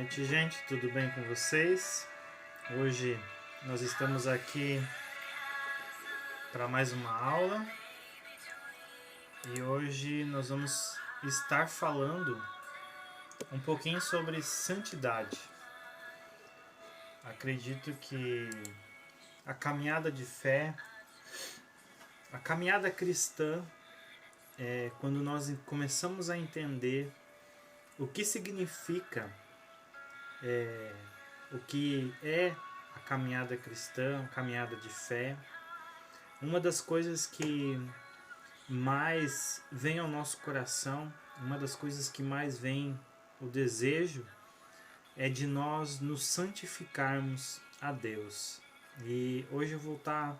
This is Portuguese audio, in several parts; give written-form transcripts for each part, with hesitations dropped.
noite, gente. Tudo bem com vocês? Hoje nós estamos aqui para mais uma aula e hoje nós vamos estar falando um pouquinho sobre santidade. Acredito que a caminhada de fé, a caminhada cristã, quando nós começamos a entender o que significa o que é a caminhada cristã, a caminhada de fé. Uma das coisas que mais vem ao nosso coração, uma das coisas que mais vem o desejo, é de nós nos santificarmos a Deus. E hoje eu vou estar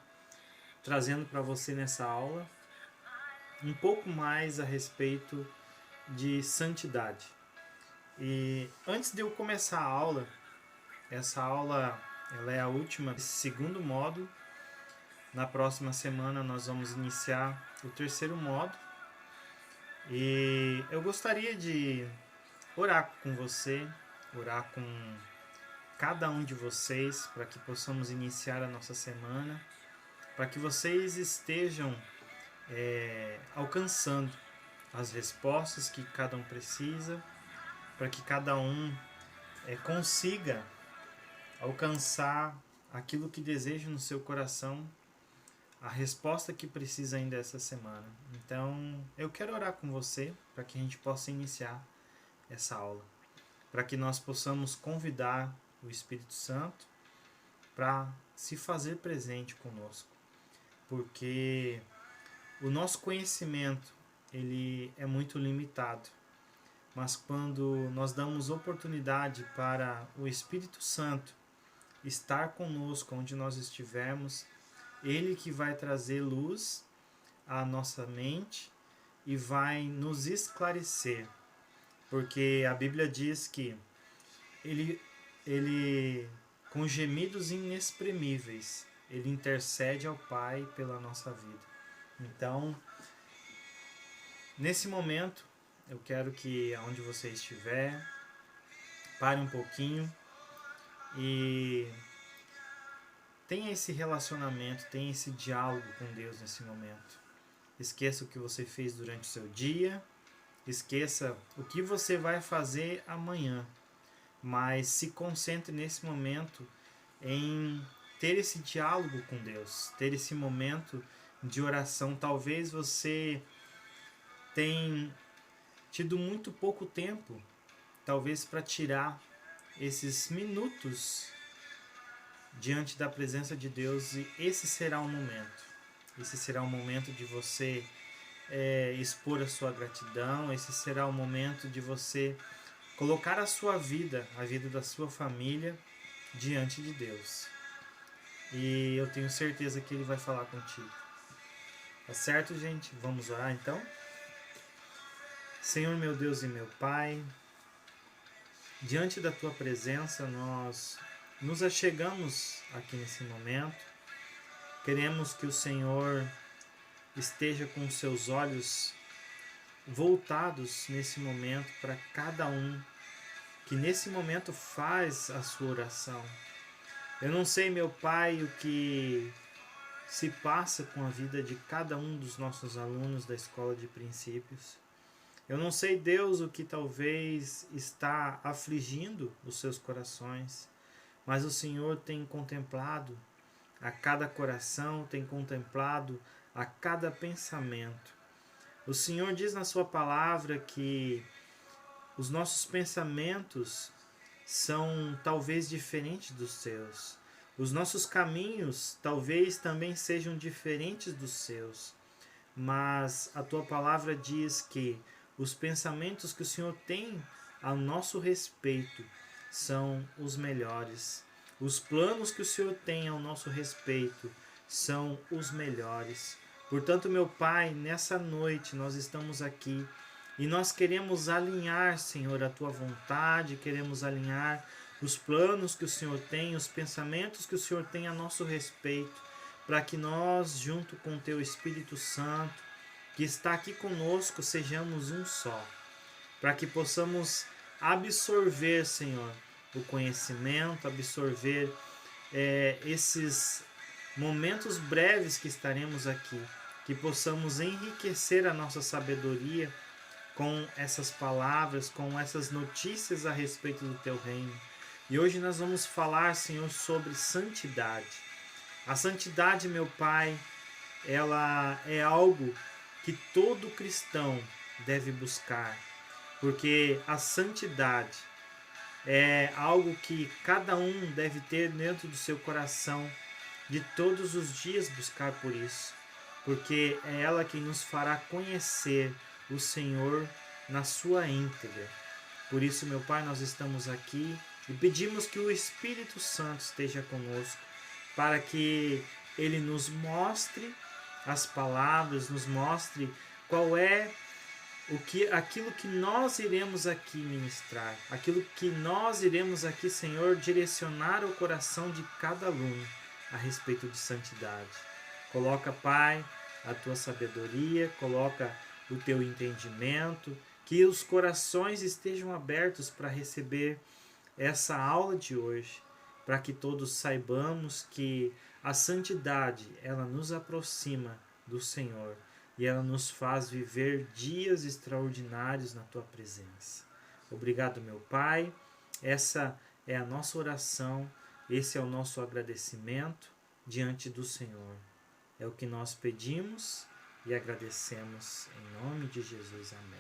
trazendo para você nessa aula um pouco mais a respeito de santidade. E antes de eu começar a aula, essa aula ela é a última desse segundo módulo. Na próxima semana nós vamos iniciar o terceiro módulo. E eu gostaria de orar com você, orar com cada um de vocês, para que possamos iniciar a nossa semana, para que vocês estejam alcançando as respostas que cada um precisa, para que cada um consiga alcançar aquilo que deseja no seu coração, a resposta que precisa ainda essa semana. Então, eu quero orar com você para que a gente possa iniciar essa aula, para que nós possamos convidar o Espírito Santo para se fazer presente conosco, porque o nosso conhecimento ele é muito limitado, mas quando nós damos oportunidade para o Espírito Santo estar conosco onde nós estivermos, Ele que vai trazer luz à nossa mente e vai nos esclarecer, porque a Bíblia diz que ele com gemidos inexprimíveis, Ele intercede ao Pai pela nossa vida. Então, nesse momento, eu quero que onde você estiver, pare um pouquinho e tenha esse relacionamento, tenha esse diálogo com Deus nesse momento. Esqueça o que você fez durante o seu dia, esqueça o que você vai fazer amanhã, mas se concentre nesse momento em ter esse diálogo com Deus, ter esse momento de oração. Talvez você tenha tido muito pouco tempo, talvez para tirar esses minutos diante da presença de Deus, e esse será o momento. Esse será o momento de você expor a sua gratidão, esse será o momento de você colocar a sua vida, a vida da sua família, diante de Deus. E eu tenho certeza que Ele vai falar contigo. Tá certo, gente? Vamos orar então? Senhor meu Deus e meu Pai, diante da Tua presença nós nos achegamos aqui nesse momento. Queremos que o Senhor esteja com os seus olhos voltados nesse momento para cada um que nesse momento faz a sua oração. Eu não sei, meu Pai, o que se passa com a vida de cada um dos nossos alunos da Escola de Princípios. Eu não sei, Deus, o que talvez está afligindo os seus corações, mas o Senhor tem contemplado a cada coração, tem contemplado a cada pensamento. O Senhor diz na sua palavra que os nossos pensamentos são talvez diferentes dos seus. Os nossos caminhos talvez também sejam diferentes dos seus. Mas a tua palavra diz que os pensamentos que o Senhor tem a nosso respeito são os melhores. Os planos que o Senhor tem ao nosso respeito são os melhores. Portanto, meu Pai, nessa noite nós estamos aqui e nós queremos alinhar, Senhor, a Tua vontade, queremos alinhar os planos que o Senhor tem, os pensamentos que o Senhor tem a nosso respeito, para que nós, junto com o Teu Espírito Santo, que está aqui conosco, sejamos um só, para que possamos absorver, Senhor, o conhecimento, absorver esses momentos breves que estaremos aqui, que possamos enriquecer a nossa sabedoria com essas palavras, com essas notícias a respeito do Teu reino. E hoje nós vamos falar, Senhor, sobre santidade. A santidade, meu Pai, ela é algo que todo cristão deve buscar, porque a santidade é algo que cada um deve ter dentro do seu coração, de todos os dias buscar por isso, porque é ela que nos fará conhecer o Senhor na sua íntegra. Por isso, meu Pai, nós estamos aqui e pedimos que o Espírito Santo esteja conosco, para que Ele nos mostre as palavras, nos mostre qual é aquilo que nós iremos aqui ministrar, aquilo que nós iremos aqui, Senhor, direcionar o coração de cada aluno a respeito de santidade. Coloca, Pai, a Tua sabedoria, coloca o Teu entendimento, que os corações estejam abertos para receber essa aula de hoje, para que todos saibamos que a santidade, ela nos aproxima do Senhor e ela nos faz viver dias extraordinários na Tua presença. Obrigado, meu Pai. Essa é a nossa oração, esse é o nosso agradecimento diante do Senhor. É o que nós pedimos e agradecemos em nome de Jesus. Amém.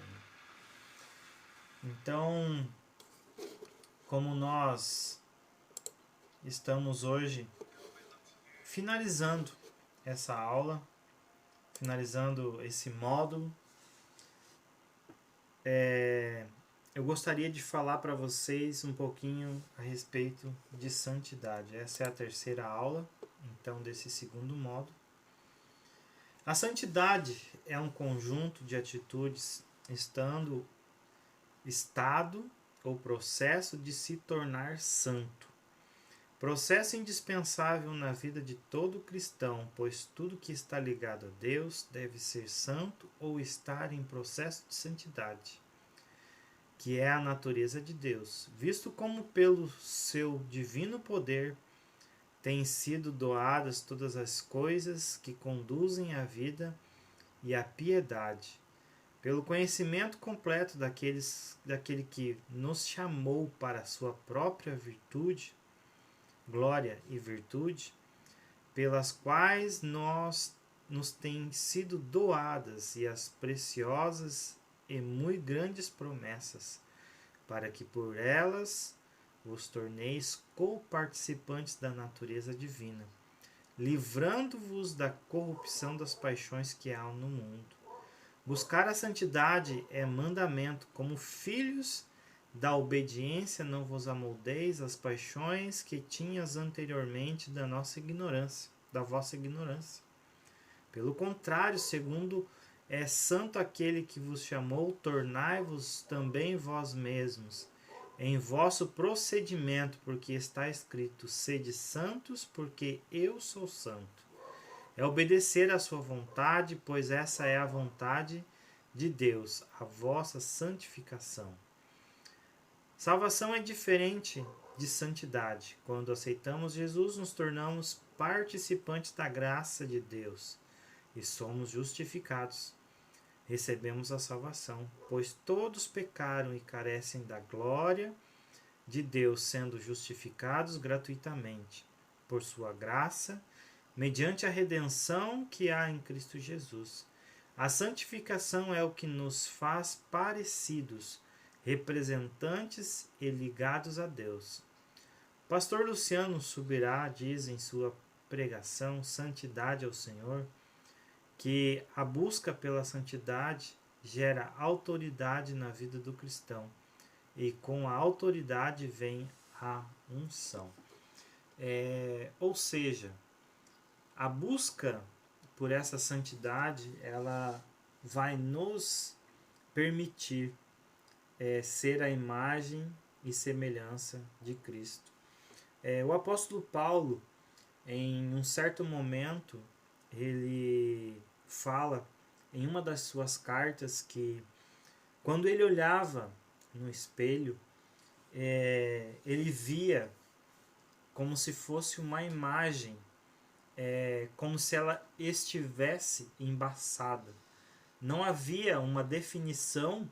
Então, como nós estamos hoje finalizando essa aula, finalizando esse módulo, eu gostaria de falar para vocês um pouquinho a respeito de santidade. Essa é a terceira aula, então, desse segundo módulo. A santidade é um conjunto de atitudes estado ou processo de se tornar santo. Processo indispensável na vida de todo cristão, pois tudo que está ligado a Deus deve ser santo ou estar em processo de santidade, que é a natureza de Deus, visto como pelo seu divino poder têm sido doadas todas as coisas que conduzem à vida e à piedade, pelo conhecimento completo daquele que nos chamou para a sua própria virtude, glória e virtude, pelas quais nos têm sido doadas e as preciosas e muito grandes promessas, para que por elas vos torneis co-participantes da natureza divina, livrando-vos da corrupção das paixões que há no mundo. Buscar a santidade é mandamento, como filhos da obediência não vos amoldeis às paixões que tinhas anteriormente da vossa ignorância. Pelo contrário, segundo é santo aquele que vos chamou, tornai-vos também vós mesmos em vosso procedimento, porque está escrito: sede santos, porque eu sou santo. É obedecer à sua vontade, pois essa é a vontade de Deus, a vossa santificação. Salvação é diferente de santidade. Quando aceitamos Jesus, nos tornamos participantes da graça de Deus e somos justificados. Recebemos a salvação, pois todos pecaram e carecem da glória de Deus, sendo justificados gratuitamente por sua graça, mediante a redenção que há em Cristo Jesus. A santificação é o que nos faz parecidos, representantes e ligados a Deus. Pastor Luciano Subirá diz em sua pregação Santidade ao Senhor, que a busca pela santidade gera autoridade na vida do cristão, e com a autoridade vem a unção. Ou seja, a busca por essa santidade, ela vai nos permitir ser a imagem e semelhança de Cristo. O apóstolo Paulo, em um certo momento, ele fala em uma das suas cartas que quando ele olhava no espelho, ele via como se fosse uma imagem, como se ela estivesse embaçada. Não havia uma definição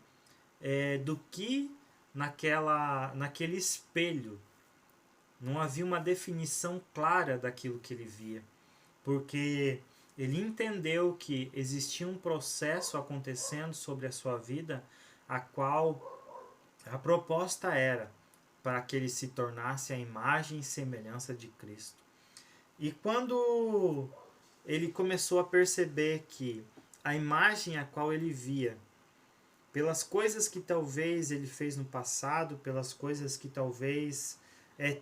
do que naquele espelho. Não havia uma definição clara daquilo que ele via, porque ele entendeu que existia um processo acontecendo sobre a sua vida, a qual a proposta era para que ele se tornasse a imagem e semelhança de Cristo. E quando ele começou a perceber que a imagem a qual ele via, pelas coisas que talvez ele fez no passado, pelas coisas que talvez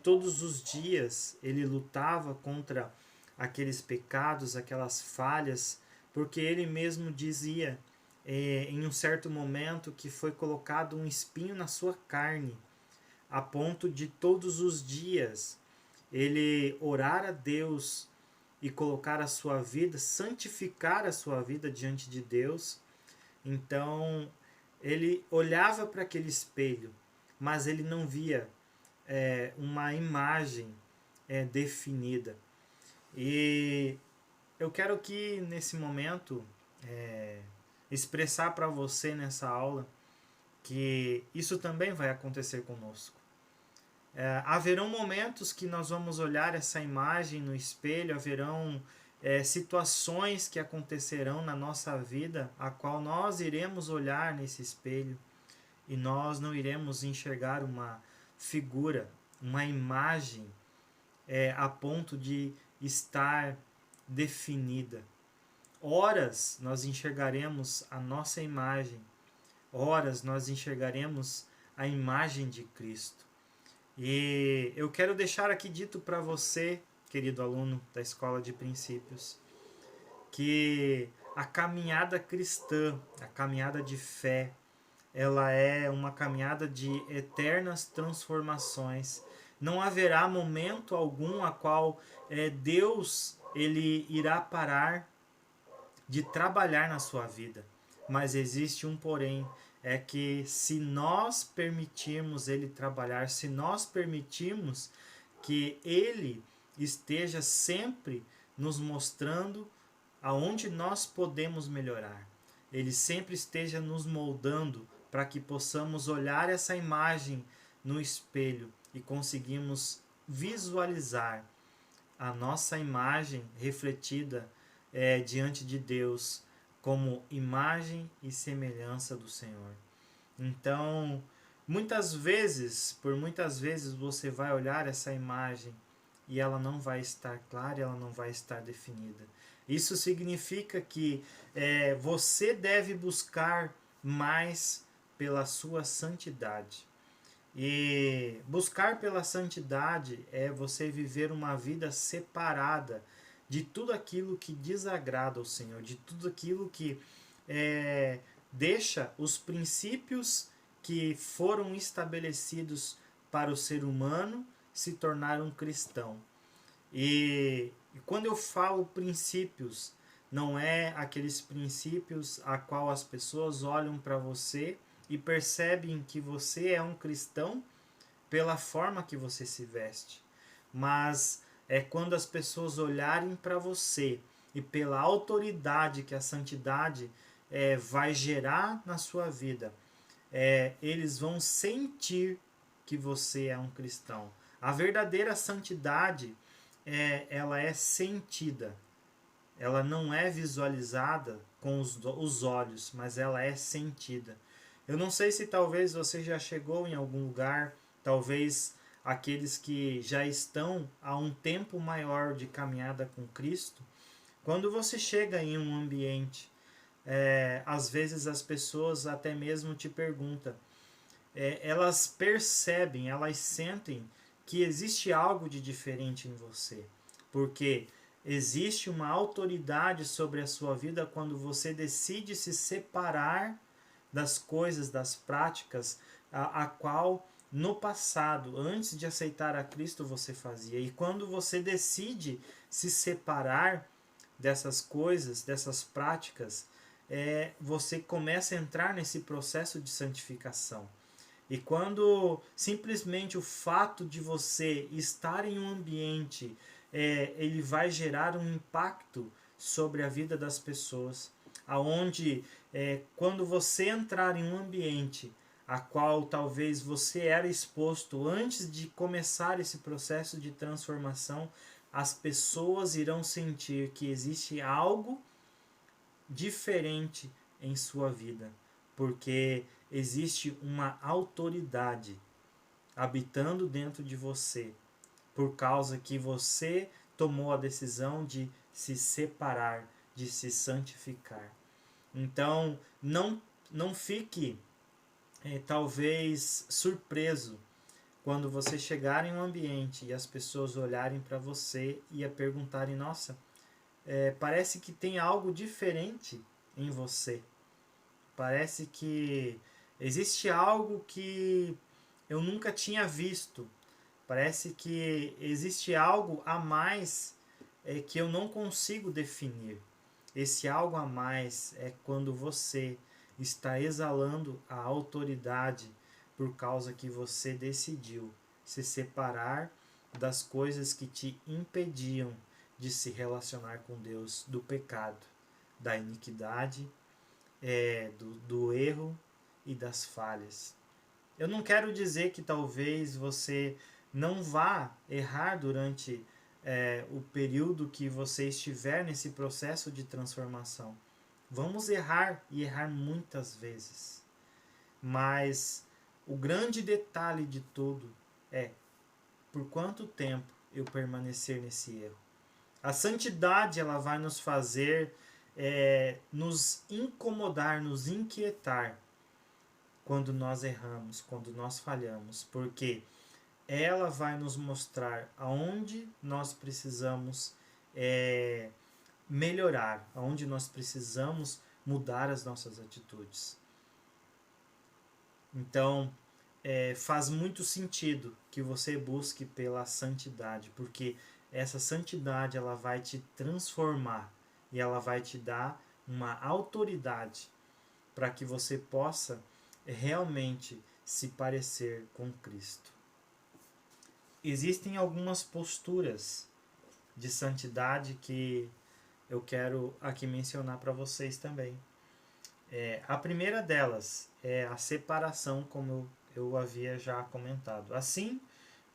todos os dias ele lutava contra aqueles pecados, aquelas falhas, porque ele mesmo dizia em um certo momento que foi colocado um espinho na sua carne, a ponto de todos os dias ele orar a Deus e colocar a sua vida, santificar a sua vida diante de Deus. Então ele olhava para aquele espelho, mas ele não via uma imagem definida. E eu quero que nesse momento expressar para você nessa aula que isso também vai acontecer conosco. Haverão momentos que nós vamos olhar essa imagem no espelho, haverão situações que acontecerão na nossa vida, a qual nós iremos olhar nesse espelho e nós não iremos enxergar uma figura, uma imagem a ponto de estar definida. Horas nós enxergaremos a nossa imagem, horas nós enxergaremos a imagem de Cristo. E eu quero deixar aqui dito para você, querido aluno da Escola de Princípios, que a caminhada cristã, a caminhada de fé, ela é uma caminhada de eternas transformações. Não haverá momento algum a qual Deus ele irá parar de trabalhar na sua vida. Mas existe um porém, é que se nós permitirmos ele trabalhar, se nós permitirmos que ele esteja sempre nos mostrando aonde nós podemos melhorar, ele sempre esteja nos moldando para que possamos olhar essa imagem no espelho e conseguimos visualizar a nossa imagem refletida diante de Deus como imagem e semelhança do Senhor. Então, por muitas vezes você vai olhar essa imagem e ela não vai estar clara, ela não vai estar definida. Isso significa que você deve buscar mais pela sua santidade. E buscar pela santidade é você viver uma vida separada de tudo aquilo que desagrada ao Senhor, de tudo aquilo que deixa os princípios que foram estabelecidos para o ser humano se tornar um cristão. E quando eu falo princípios, não é aqueles princípios a qual as pessoas olham para você e percebem que você é um cristão pela forma que você se veste, mas é quando as pessoas olharem para você e pela autoridade que a santidade vai gerar na sua vida, eles vão sentir que você é um cristão. A verdadeira santidade ela é sentida, ela não é visualizada com os olhos, mas ela é sentida. Eu não sei se talvez você já chegou em algum lugar, talvez aqueles que já estão há um tempo maior de caminhada com Cristo, quando você chega em um ambiente, às vezes as pessoas até mesmo te perguntam, elas percebem, elas sentem que existe algo de diferente em você, porque existe uma autoridade sobre a sua vida quando você decide se separar das coisas, das práticas, a qual no passado, antes de aceitar a Cristo, você fazia. E quando você decide se separar dessas coisas, dessas práticas, você começa a entrar nesse processo de santificação. E quando simplesmente o fato de você estar em um ambiente, ele vai gerar um impacto sobre a vida das pessoas, aonde quando você entrar em um ambiente a qual talvez você era exposto antes de começar esse processo de transformação, as pessoas irão sentir que existe algo diferente em sua vida, porque existe uma autoridade habitando dentro de você, por causa que você tomou a decisão de se separar, de se santificar. Então, não fique talvez surpreso quando você chegar em um ambiente e as pessoas olharem para você e a perguntarem: nossa, parece que tem algo diferente em você. Parece que existe algo que eu nunca tinha visto. Parece que existe algo a mais que eu não consigo definir. Esse algo a mais é quando você está exalando a autoridade por causa que você decidiu se separar das coisas que te impediam de se relacionar com Deus, do pecado, da iniquidade, do erro e das falhas. Eu não quero dizer que talvez você não vá errar durante o período que você estiver nesse processo de transformação. Vamos errar e errar muitas vezes. Mas o grande detalhe de tudo é por quanto tempo eu permanecer nesse erro. A santidade ela vai nos fazer nos incomodar, nos inquietar quando nós erramos, quando nós falhamos, porque ela vai nos mostrar aonde nós precisamos melhorar, aonde nós precisamos mudar as nossas atitudes. Então, faz muito sentido que você busque pela santidade, porque essa santidade ela vai te transformar e ela vai te dar uma autoridade para que você possa realmente se parecer com Cristo. Existem algumas posturas de santidade que eu quero aqui mencionar para vocês também. A primeira delas é a separação, como eu havia já comentado. Assim,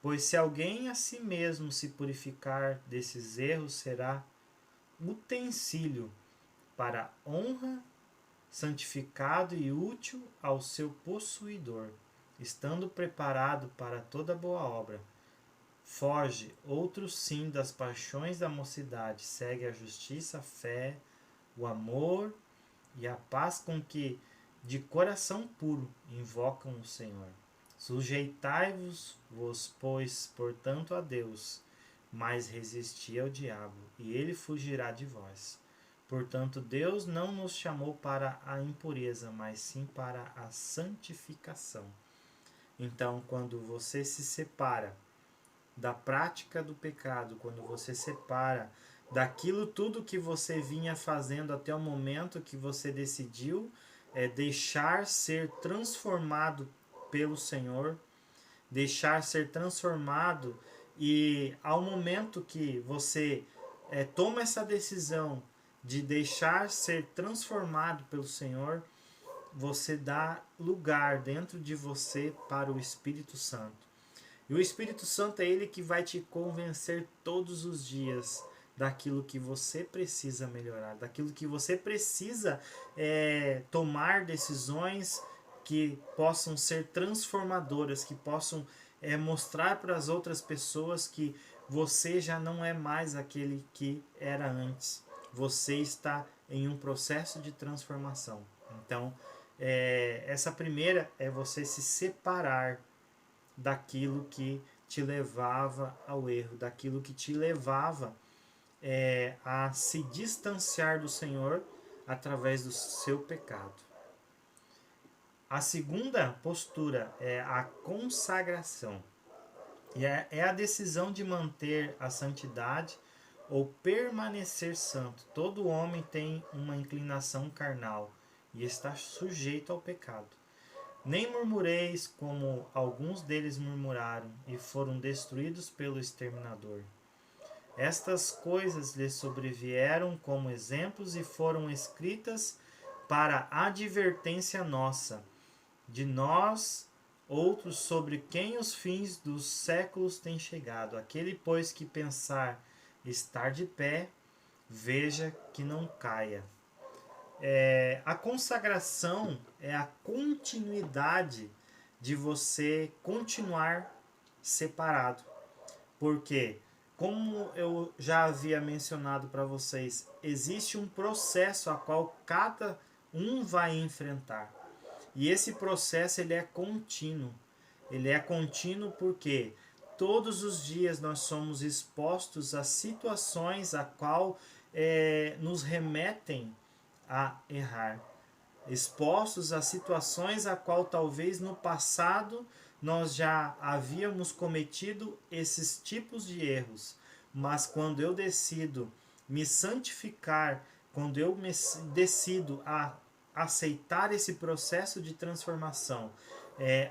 pois se alguém a si mesmo se purificar desses erros, será utensílio para honra, santificado e útil ao seu possuidor, estando preparado para toda boa obra. Foge, outro sim, das paixões da mocidade, segue a justiça, a fé, o amor e a paz com que, de coração puro, invocam o Senhor. Sujeitai-vos, pois, portanto, a Deus, mas resisti ao diabo, e ele fugirá de vós. Portanto, Deus não nos chamou para a impureza, mas sim para a santificação. Então, quando você se separa da prática do pecado, quando você separa daquilo tudo que você vinha fazendo até o momento que você decidiu deixar ser transformado pelo Senhor, deixar ser transformado, e ao momento que você toma essa decisão de deixar ser transformado pelo Senhor, você dá lugar dentro de você para o Espírito Santo. E o Espírito Santo é ele que vai te convencer todos os dias daquilo que você precisa melhorar, daquilo que você precisa tomar decisões que possam ser transformadoras, que possam mostrar para as outras pessoas que você já não é mais aquele que era antes. Você está em um processo de transformação. Então, essa primeira é você se separar daquilo que te levava ao erro, daquilo que te levava a se distanciar do Senhor através do seu pecado. A segunda postura é a consagração. E é a decisão de manter a santidade ou permanecer santo. Todo homem tem uma inclinação carnal e está sujeito ao pecado. Nem murmureis como alguns deles murmuraram e foram destruídos pelo exterminador. Estas coisas lhes sobrevieram como exemplos e foram escritas para advertência nossa, de nós outros, sobre quem os fins dos séculos têm chegado. Aquele, pois, que pensar estar de pé, veja que não caia. A consagração é a continuidade de você continuar separado. Porque, como eu já havia mencionado para vocês, existe um processo a qual cada um vai enfrentar. E esse processo ele é contínuo. Ele é contínuo porque todos os dias nós somos expostos a situações a qual nos remetem a errar. Expostos a situações a qual talvez no passado nós já havíamos cometido esses tipos de erros. Mas quando eu decido me santificar, quando eu decido a aceitar esse processo de transformação,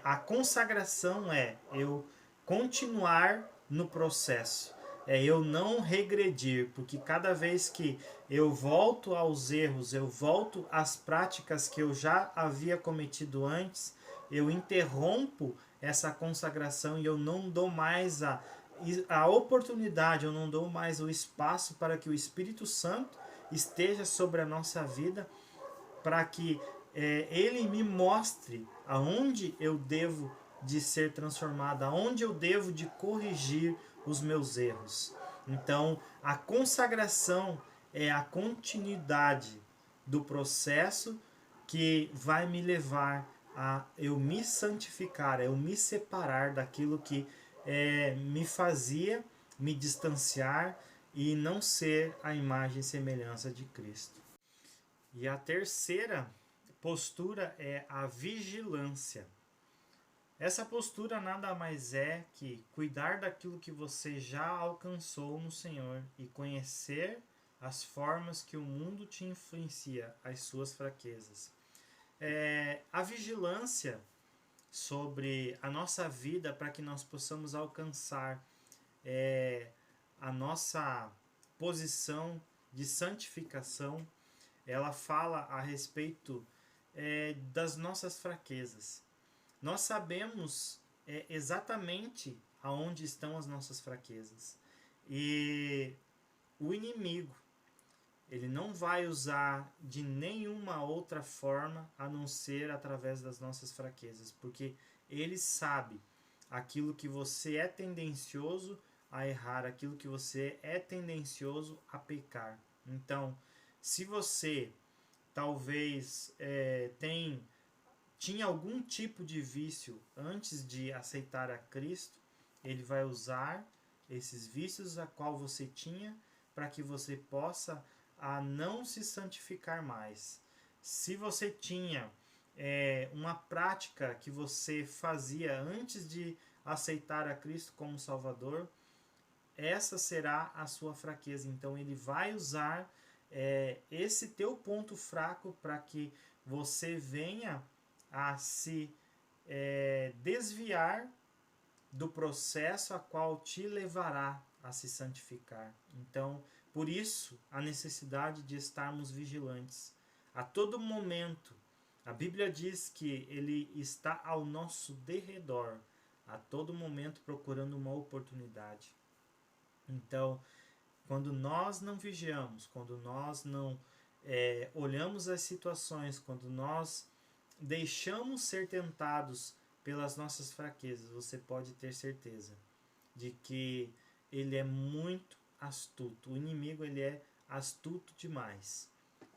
a consagração é eu continuar no processo, é eu não regredir, porque cada vez que eu volto aos erros, eu volto às práticas que eu já havia cometido antes, eu interrompo essa consagração e eu não dou mais a oportunidade, eu não dou mais o espaço para que o Espírito Santo esteja sobre a nossa vida, para que ele me mostre aonde eu devo de ser transformado, aonde eu devo de corrigir os meus erros. Então, a consagração é a continuidade do processo que vai me levar a eu me santificar, a eu me separar daquilo que me fazia me distanciar e não ser a imagem e semelhança de Cristo. E a terceira postura é a vigilância. Essa postura nada mais é que cuidar daquilo que você já alcançou no Senhor e conhecer as formas que o mundo te influencia, as suas fraquezas. A vigilância sobre a nossa vida para que nós possamos alcançar a nossa posição de santificação, ela fala a respeito das nossas fraquezas. Nós sabemos exatamente aonde estão as nossas fraquezas. E o inimigo, ele não vai usar de nenhuma outra forma a não ser através das nossas fraquezas, porque ele sabe aquilo que você é tendencioso a errar, aquilo que você é tendencioso a pecar. Então, se você talvez tinha algum tipo de vício antes de aceitar a Cristo, ele vai usar esses vícios a qual você tinha para que você possa não se santificar mais. Se você tinha uma prática que você fazia antes de aceitar a Cristo como Salvador, essa será a sua fraqueza. Então ele vai usar esse teu ponto fraco para que você venha a se desviar do processo a qual te levará a se santificar. Então, por isso, a necessidade de estarmos vigilantes. A todo momento, a Bíblia diz que ele está ao nosso derredor, a todo momento procurando uma oportunidade. Então, quando nós não vigiamos, quando nós não olhamos as situações, quando nós deixamos ser tentados pelas nossas fraquezas, você pode ter certeza de que ele é muito astuto. O inimigo ele é astuto demais.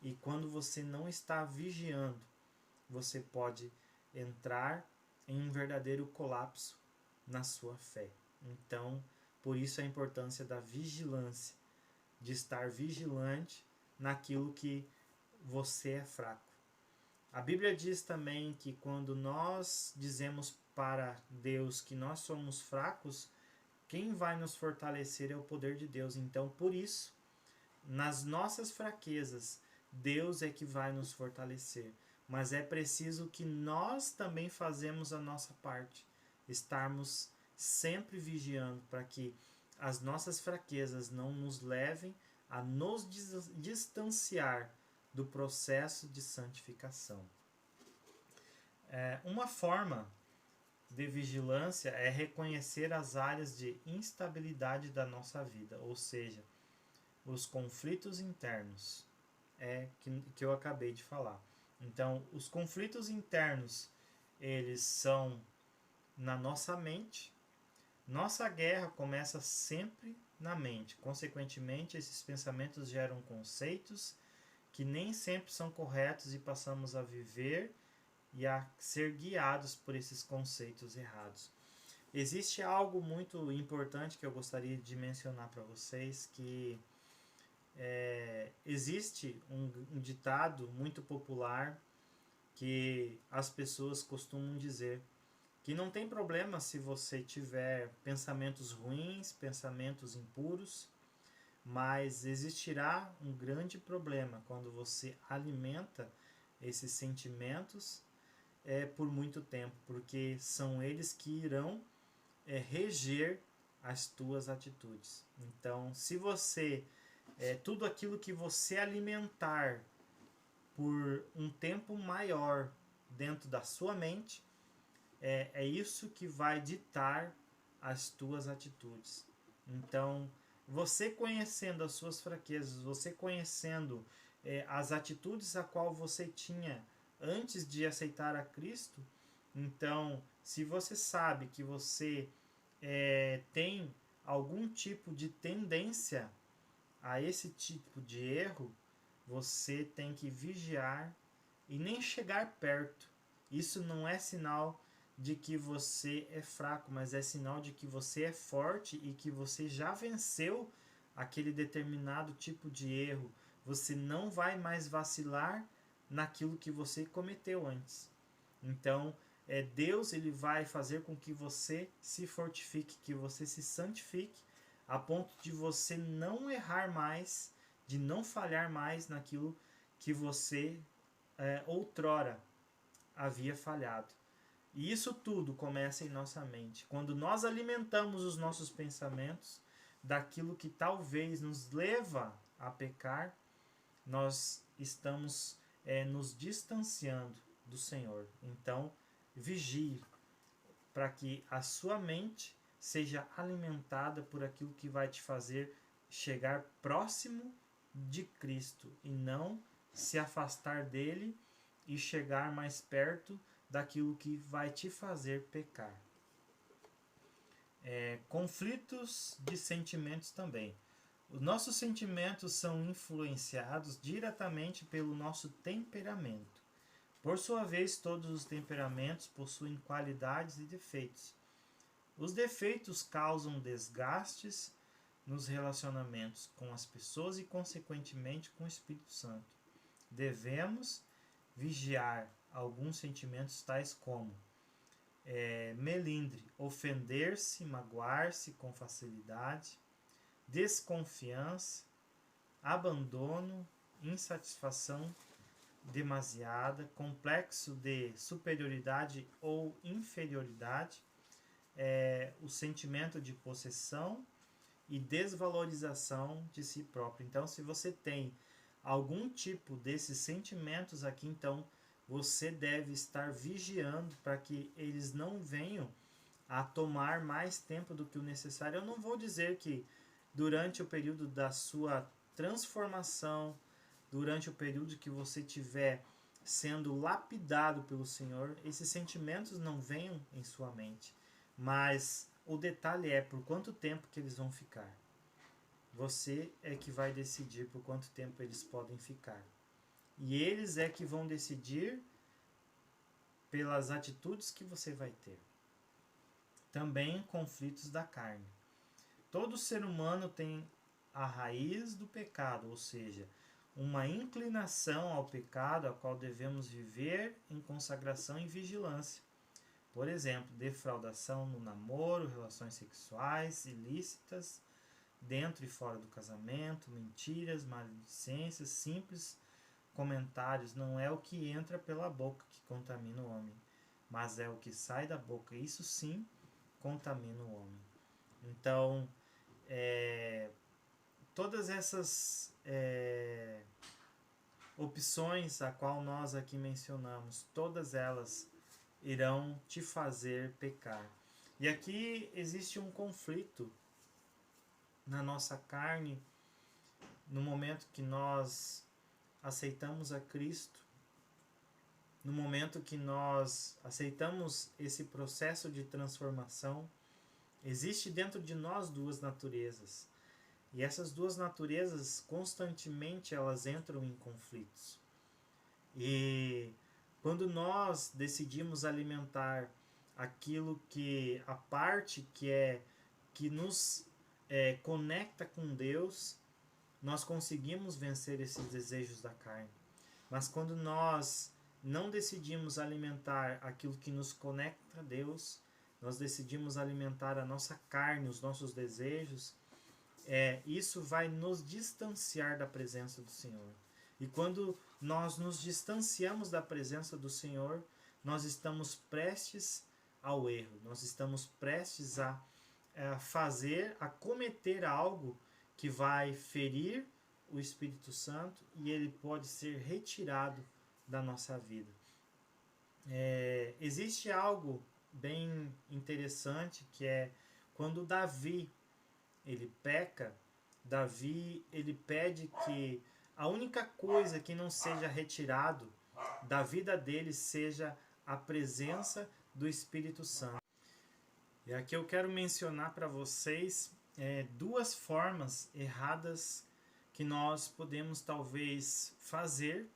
E quando você não está vigiando, você pode entrar em um verdadeiro colapso na sua fé. Então, por isso a importância da vigilância, de estar vigilante naquilo que você é fraco. A Bíblia diz também que quando nós dizemos para Deus que nós somos fracos, quem vai nos fortalecer é o poder de Deus. Então, por isso, nas nossas fraquezas, Deus é que vai nos fortalecer. mas é preciso que nós também fazemos a nossa parte, estarmos sempre vigiando para que as nossas fraquezas não nos levem a nos distanciar do processo de santificação. Uma forma de vigilância é reconhecer as áreas de instabilidade da nossa vida, ou seja, os conflitos internos, que eu acabei de falar. Então, os conflitos internos, eles são na nossa mente. Nossa guerra começa sempre na mente. Consequentemente, esses pensamentos geram conceitos que nem sempre são corretos e passamos a viver e a ser guiados por esses conceitos errados. Existe algo muito importante que eu gostaria de mencionar para vocês, que existe um ditado muito popular que as pessoas costumam dizer que não tem problema se você tiver pensamentos ruins, pensamentos impuros, mas existirá um grande problema quando você alimenta esses sentimentos por muito tempo, porque são eles que irão reger as tuas atitudes. Então, se você tudo aquilo que você alimentar por um tempo maior dentro da sua mente, é isso que vai ditar as tuas atitudes. Então, você conhecendo as suas fraquezas, você conhecendo as atitudes a qual você tinha antes de aceitar a Cristo, então, se você sabe que você tem algum tipo de tendência a esse tipo de erro, você tem que vigiar e nem chegar perto. Isso não é sinal de que você é fraco, mas é sinal de que você é forte e que você já venceu aquele determinado tipo de erro. Você não vai mais vacilar naquilo que você cometeu antes. Então, Deus ele vai fazer com que você se fortifique, que você se santifique, a ponto de você não errar mais, de não falhar mais naquilo que você outrora havia falhado. E isso tudo começa em nossa mente. Quando nós alimentamos os nossos pensamentos daquilo que talvez nos leva a pecar, nós estamos nos distanciando do Senhor. Então, vigie para que a sua mente seja alimentada por aquilo que vai te fazer chegar próximo de Cristo e não se afastar dele e chegar mais perto daquilo que vai te fazer pecar. Conflitos de sentimentos também. Os nossos sentimentos são influenciados diretamente pelo nosso temperamento. Por sua vez, todos os temperamentos possuem qualidades e defeitos. Os defeitos causam desgastes nos relacionamentos com as pessoas e, consequentemente, com o Espírito Santo. Devemos vigiar alguns sentimentos tais como melindre, ofender-se, magoar-se com facilidade, desconfiança, abandono, insatisfação demasiada, complexo de superioridade ou inferioridade, o sentimento de possessão e desvalorização de si próprio. Então, se você tem algum tipo desses sentimentos aqui, então você deve estar vigiando para que eles não venham a tomar mais tempo do que o necessário. Eu não vou dizer que durante o período da sua transformação, durante o período que você estiver sendo lapidado pelo Senhor, esses sentimentos não venham em sua mente. Mas o detalhe é por quanto tempo que eles vão ficar. Você é que vai decidir por quanto tempo eles podem ficar. E eles é que vão decidir pelas atitudes que você vai ter. Também conflitos da carne. Todo ser humano tem a raiz do pecado, ou seja, uma inclinação ao pecado, a qual devemos viver em consagração e vigilância. Por exemplo, defraudação no namoro, relações sexuais ilícitas, dentro e fora do casamento, mentiras, maledicências, simples comentários, não é o que entra pela boca que contamina o homem, mas é o que sai da boca. Isso sim contamina o homem. Então, todas essas opções a qual nós aqui mencionamos, todas elas irão te fazer pecar. E aqui existe um conflito na nossa carne no momento que nós aceitamos a Cristo, no momento que nós aceitamos esse processo de transformação. Existe dentro de nós duas naturezas. E essas duas naturezas, constantemente, elas entram em conflitos. E quando nós decidimos alimentar aquilo que, a parte que nos conecta com Deus, nós conseguimos vencer esses desejos da carne. Mas quando nós não decidimos alimentar aquilo que nos conecta a Deus, nós decidimos alimentar a nossa carne, os nossos desejos, isso vai nos distanciar da presença do Senhor. E quando nós nos distanciamos da presença do Senhor, nós estamos prestes ao erro, nós estamos prestes a cometer algo que vai ferir o Espírito Santo e ele pode ser retirado da nossa vida. Existe algo bem interessante que é quando Davi ele peca, Davi ele pede que a única coisa que não seja retirado da vida dele seja a presença do Espírito Santo. E aqui eu quero mencionar para vocês duas formas erradas que nós podemos talvez fazer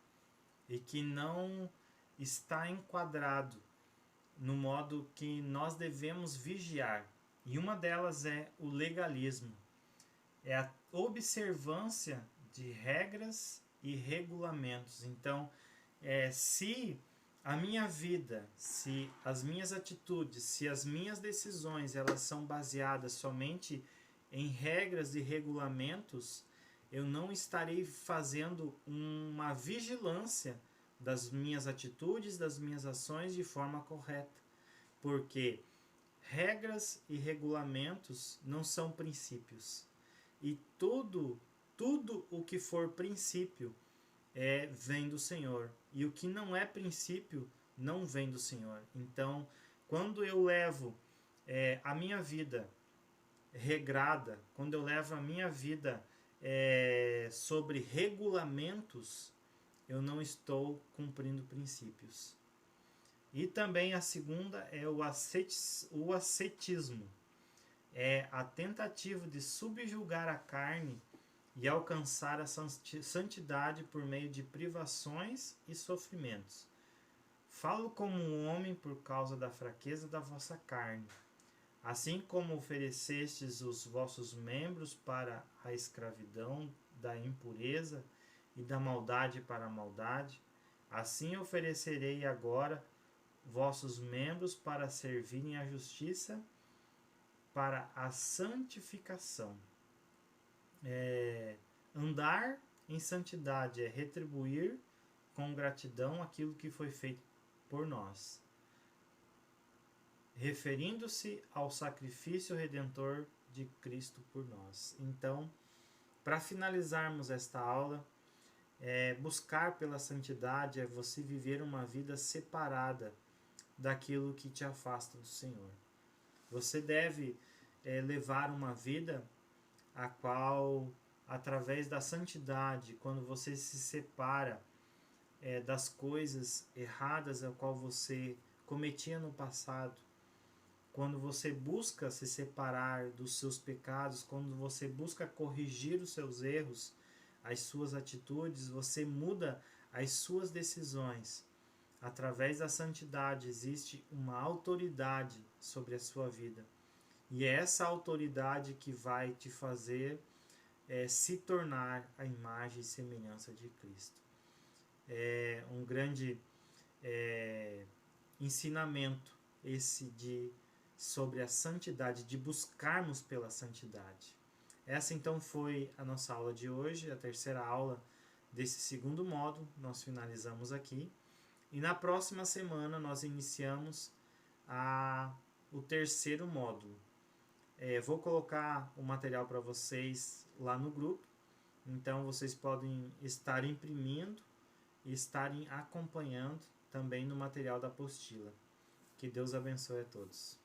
e que não está enquadrado no modo que nós devemos vigiar. E uma delas é o legalismo. É a observância de regras e regulamentos. Então, se a minha vida, se as minhas atitudes, se as minhas decisões, elas são baseadas somente em regras e regulamentos, eu não estarei fazendo uma vigilância das minhas atitudes, das minhas ações de forma correta. Porque regras e regulamentos não são princípios. E tudo o que for princípio vem do Senhor. E o que não é princípio não vem do Senhor. Então, quando eu levo a minha vida regrada, quando eu levo a minha vida sobre regulamentos, eu não estou cumprindo princípios. E também a segunda é o ascetismo. É a tentativa de subjugar a carne e alcançar a santidade por meio de privações e sofrimentos. Falo como um homem por causa da fraqueza da vossa carne. Assim como oferecestes os vossos membros para a escravidão da impureza e da maldade para a maldade, assim oferecerei agora vossos membros para servirem à justiça, para a santificação. Andar em santidade é retribuir com gratidão aquilo que foi feito por nós, referindo-se ao sacrifício redentor de Cristo por nós. Então, para finalizarmos esta aula, buscar pela santidade é você viver uma vida separada daquilo que te afasta do Senhor. Você deve levar uma vida a qual, através da santidade, quando você se separa das coisas erradas a qual você cometia no passado, quando você busca se separar dos seus pecados, quando você busca corrigir os seus erros, as suas atitudes, você muda as suas decisões. Através da santidade existe uma autoridade sobre a sua vida. E é essa autoridade que vai te fazer se tornar a imagem e semelhança de Cristo. É um grande ensinamento esse sobre a santidade, de buscarmos pela santidade. Essa então foi a nossa aula de hoje, a terceira aula desse segundo módulo, nós finalizamos aqui. E na próxima semana nós iniciamos o terceiro módulo. Vou colocar o material para vocês lá no grupo, então vocês podem estar imprimindo e estarem acompanhando também no material da apostila. Que Deus abençoe a todos.